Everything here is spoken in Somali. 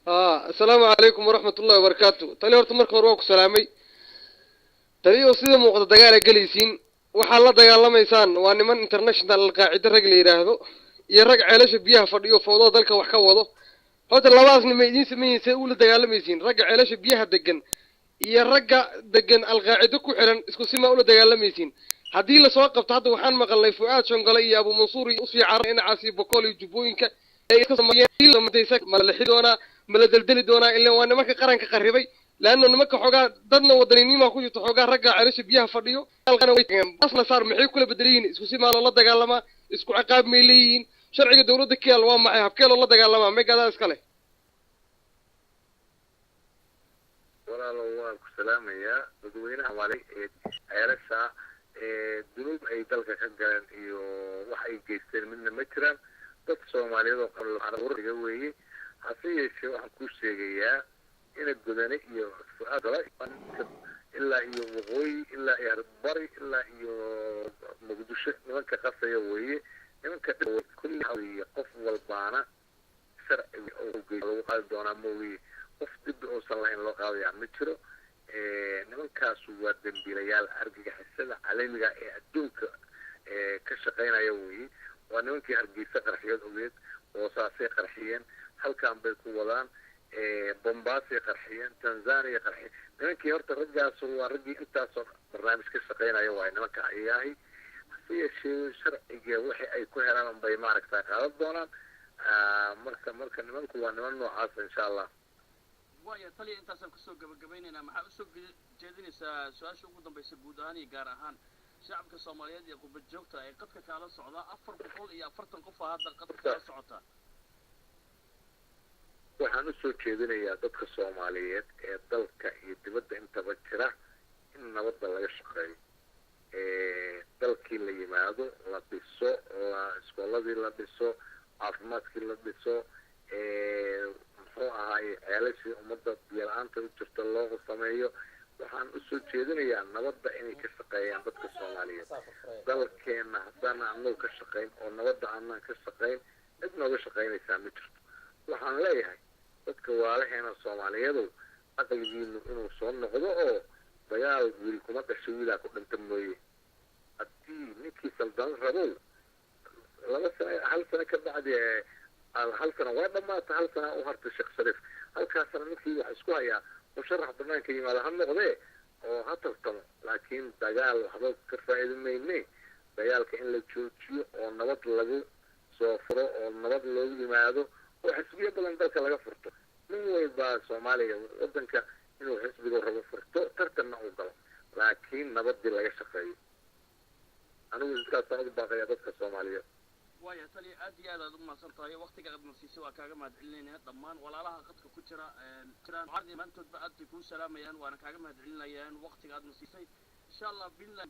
السلام عليكم ورحمة الله وبركاته. تاني horta marka hore waa ku salaamay. Tani oo sida muuqda dagaal ay galaysiin waxa la dagaalamaysaan waa niman international qaacida rag la yiraahdo iyo rag ceelasha biyaha fadhiyo fowdo dalka wax ka wado. Horta labadaasna ma idin sameeyeen uu la dagaalamaysiin rag ceelasha biyaha degan iyo ragga degan alqaacida ku xiran isku sima uu la dagaalamaysiin. Haddii la soo qabto hadda waxaan maqalnay Fuaad Shongole iyo Abu Mansuur iyo usii carar in caasi boqol iyo jubooyinka ay ka sameeyeen madaysa malaxi doona mala daldali doona ilaa waa nimanka qaranka qarribay laana nimanka xogaa dadna wadaniinimo ku jirto xogaa ragga ceelasha biyaha fadhiyo halkana way asla saar maxay kula bedeliin isku si maalo la dagaalama isku ciqaab may leeyihiin sharciga dawladda keel waa maxay habkee loo la dagaalama ma gadaa iskale walaalo waan ku salaamayaa dadweynaha waalay ceelasha dunuub ay dalka ka galeen iyo wax ay geysteen midna ma jiraan dad Soomaaliyeed oo qarqarga weeye hase yeeshee waxaan ku sheegayaa in godane iyo Fuaad ilaa iyo waqooyi ilaa iyo bari ilaa iyo Muqdisho nimanka qasaya weeye nimanka kulli qof walbaana sharci oo geeyo qaal doona mooyee qof dib oo salayn loo qaadayaa ma jiro nimankaas waa dambiilayaal argagixisada caalamiga ee adduunka ka shaqeynaya weeye waa nimankii Hargeysa qarxiyood ogeed oo saasay qarxiyeen halkaan bay ku wadaan Bombaasi qarxiyeen Tanzania qarxiyeen nimankii horta raggaas waa raggii intaas barnaamij ka shaqeynaya waa nimanka ayahay hase yeeshee sharciga wixii ay ku helaan bay maaragtay qaadan doonaan marka nimanku waa niman noocaas insha Allah ويا تلي أنت سأكسر جبيننا ما حاسوق جدني سؤال شو قدام بس بوداني جارهان شعب كصوماليات يقول بالجوكتا قد كعلى الصعداء أفر بقول يا فرت القفة هذا قد كعلى الصعداء waxaan u soo jeedinayaa dadka Soomaaliyeed ee dalka iyo dibadda inta jira in nabadda laga shaqeeyo dalkii la yimaado la dhiso la iskooladii la dhiso caafimaadkii la dhiso muxuu ahaay ceelashii ummadda biyo-la'aanta u jirta loo sameeyo waxaan u soo jeedinayaa nabadda inay ka shaqeeyaan dadka Soomaaliyeed dalkeena haddaan annagu ka shaqeyn oo nabadda aanan ka shaqeyn cid nooga shaqeynaysaa ma jirto waxaan leeyahay dadka waalaheena Soomaaliyeed aqalgiinu inuu soo noqdo oo dagaal wiil kuma dhashay wiilaa ku dhinta mooye haddii ninkii saldaan rabo hal sano ka bacdi hal sano waa dhamaata hal sano u harta Sheekh Shariif halkaasna ninkii wax isku hayaa musharax banaanka yimaada ha noqdee oo ha tartamo laakiin dagaal waxba ka faa'iidamayne dagaalka in la joojiyo oo nabad lagu soo furo oo nabad loogu yimaado oo xisbiyo badan dalka laga furto nin walba Soomaaliya wadanka inuu xisbiga rabo furto tartanna uu galo laakiin nabadii laga shaqeeyo anigu intaas aan u baaqayaa dadka Soomaaliyeed ويا تلي أدي هذا ضمن سلطة وقت قد نسيسي وكاجم هاد علينا ضمان ولا لها قد كتيرة كران عرضي ما أنتوا بقى تكون سلام يان وأنا كاجم هاد علينا يان وقت قد نسيسي إن شاء الله بالله